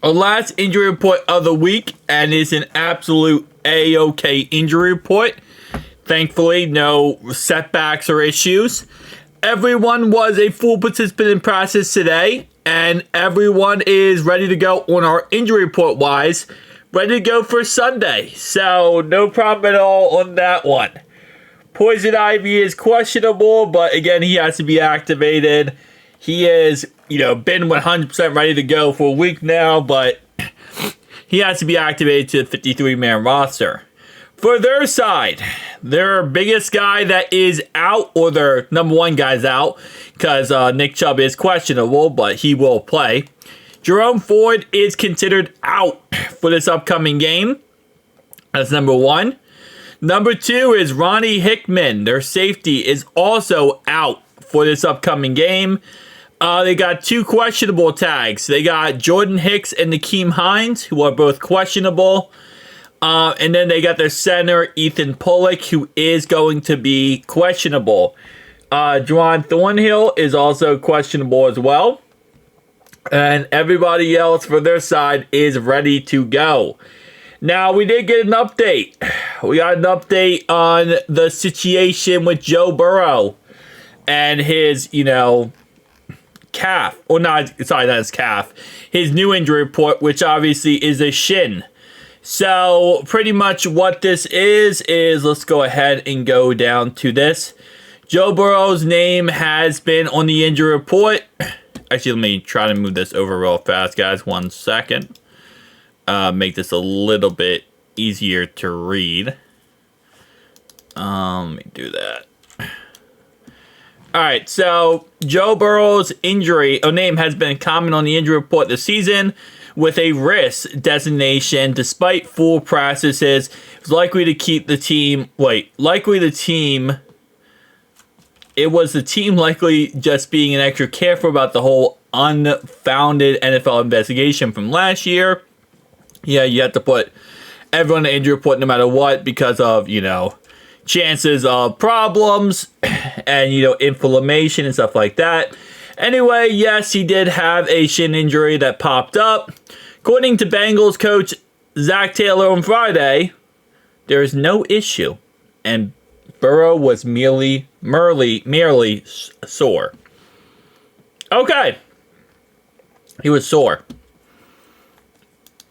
Our last injury report of the week, and it's an absolute A-OK injury report. Thankfully, no setbacks or issues. Everyone was a full participant in practice today, and everyone is ready to go on our injury report wise, ready to go for Sunday. So, no problem at all on that one. Poison Ivy is questionable, but again, he has to be activated. He is, been 100% ready to go for a week now, but he has to be activated to the 53-man roster. For their side, their biggest guy that is out, or their number one guy's out, because Nick Chubb is questionable, but he will play. Jerome Ford is considered out for this upcoming game. That's number one. Number two is Ronnie Hickman. Their safety is also out for this upcoming game. They got two questionable tags. They got Jordan Hicks and Nakeem Hines, who are both questionable. And then they got their center, Ethan Pollock, who is going to be questionable. Juwan Thornhill is also questionable as well. And everybody else for their side is ready to go. Now, we did get an update. We got an update on the situation with Joe Burrow and his, calf. Or not, sorry, not his calf. His new injury report, which obviously is a shin. So, pretty much what this is let's go ahead and go down to this. Joe Burrow's name has been on the injury report. Actually, let me try to move this over real fast, guys. 1 second. Make this a little bit easier to read. Let me do that. Alright, so Joe Burrow's name has been common on the injury report this season with a risk designation despite full practices. It's likely to keep the team, it was the team likely just being an extra careful about the whole unfounded NFL investigation from last year. Yeah, you have to put everyone in the injury report no matter what because of, chances of problems and, inflammation and stuff like that. Anyway, yes, he did have a shin injury that popped up. According to Bengals coach Zach Taylor on Friday, there is no issue, and Burrow was merely sore. Okay. He was sore.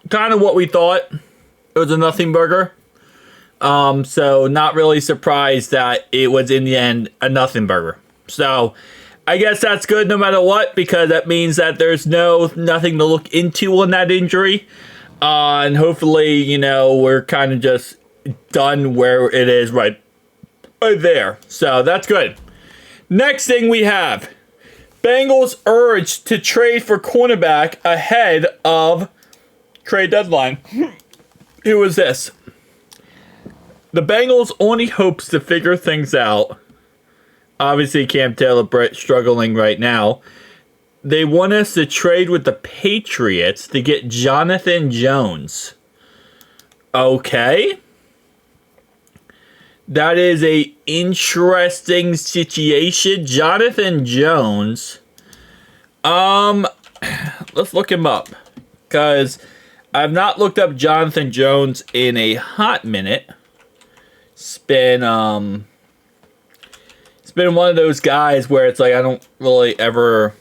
Kind of what we thought. It was a nothing burger. So not really surprised that it was in the end a nothing burger. So I guess that's good no matter what, because that means that there's nothing to look into on that injury. And hopefully, we're kind of just done where it is right there. So that's good. Next thing we have, Bengals urged to trade for cornerback ahead of trade deadline. Who is this? The Bengals only hopes to figure things out. Obviously, Cam Taylor-Britt struggling right now. They want us to trade with the Patriots to get Jonathan Jones. Okay. That is a interesting situation. Jonathan Jones. Let's look him up. Because I've not looked up Jonathan Jones in a hot minute. It's been one of those guys where it's like I don't really ever,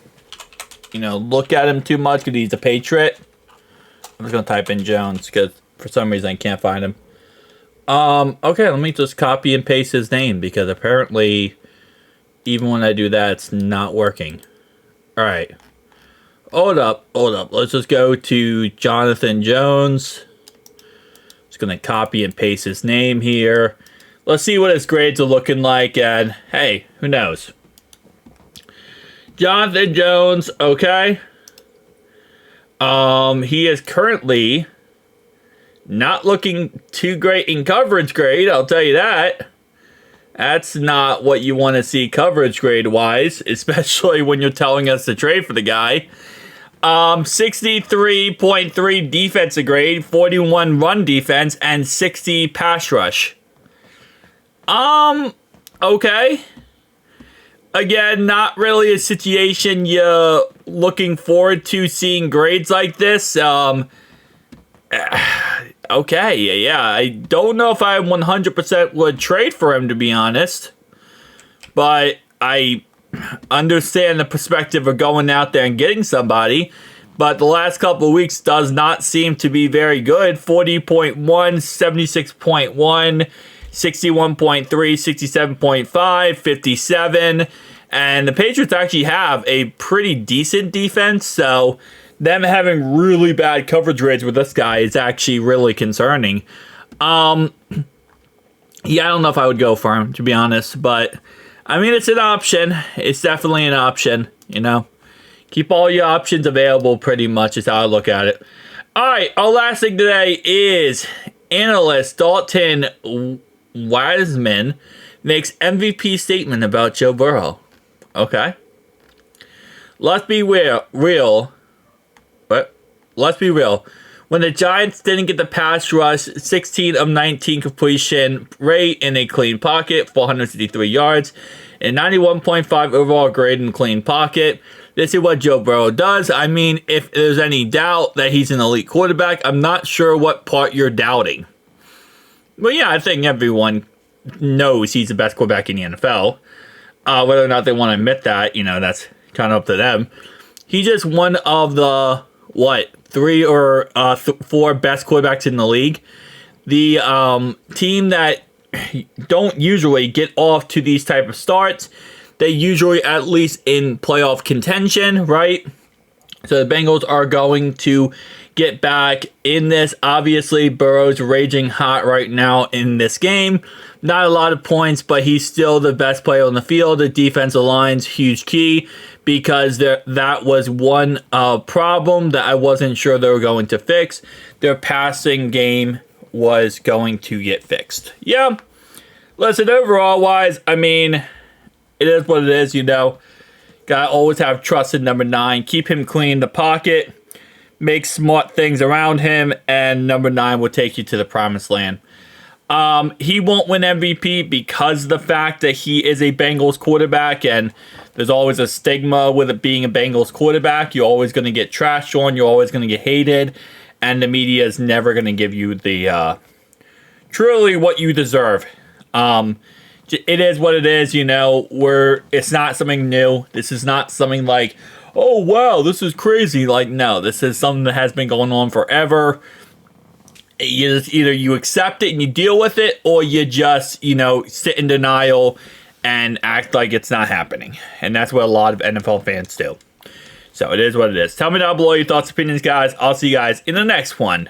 look at him too much because he's a Patriot. I'm just going to type in Jones because for some reason I can't find him. Okay, let me just copy and paste his name because apparently even when I do that, it's not working. All right. Hold up. Let's just go to Jonathan Jones. Just going to copy and paste his name here. Let's see what his grades are looking like, and hey, who knows? Jonathan Jones, okay. He is currently not looking too great in coverage grade, I'll tell you that. That's not what you want to see coverage grade-wise, especially when you're telling us to trade for the guy. 63.3 defensive grade, 41 run defense, and 60 pass rush. Okay. Again, not really a situation you looking forward to seeing grades like this. Okay, yeah, I don't know if I 100% would trade for him, to be honest. But I understand the perspective of going out there and getting somebody. But the last couple of weeks does not seem to be very good. 40.1, 76.1, 61.3, 67.5, 57. And the Patriots actually have a pretty decent defense. So them having really bad coverage rates with this guy is actually really concerning. Yeah, I don't know if I would go for him, to be honest. But, I mean, it's an option. It's definitely an option, you know. Keep all your options available, pretty much, is how I look at it. All right, our last thing today is analyst Dalton Wiseman makes MVP statement about Joe Burrow. Okay. Let's be real. Let's be real. When the Giants didn't get the pass rush, 16 of 19 completion rate in a clean pocket, 453 yards, and 91.5 overall grade in clean pocket. This is what Joe Burrow does. I mean, if there's any doubt that he's an elite quarterback, I'm not sure what part you're doubting. Well, yeah, I think everyone knows he's the best quarterback in the NFL. Whether or not they want to admit that, you know, that's kind of up to them. He's just one of the, 3 or 4 best quarterbacks in the league. The team that don't usually get off to these type of starts, they usually at least in playoff contention, right? So the Bengals are going to get back in this. Obviously, Burrow's raging hot right now in this game. Not a lot of points, but he's still the best player on the field. The defensive line's huge key because that was one problem that I wasn't sure they were going to fix. Their passing game was going to get fixed. Yeah. Listen, overall wise, I mean, it is what it is, you know. Gotta always have trust in number 9. Keep him clean in the pocket. Make smart things around him. And number 9 will take you to the promised land. He won't win MVP because of the fact that he is a Bengals quarterback. And there's always a stigma with it being a Bengals quarterback. You're always going to get trashed on. You're always going to get hated. And the media is never going to give you the truly what you deserve. It is what it is, you know. It's not something new. This is not something like, oh wow, this is crazy. Like, no, this is something that has been going on forever. Either you accept it and you deal with it, or you just, you know, sit in denial and act like it's not happening. And that's what a lot of NFL fans do. So it is what it is. Tell me down below your thoughts, opinions, guys. I'll see you guys in the next one.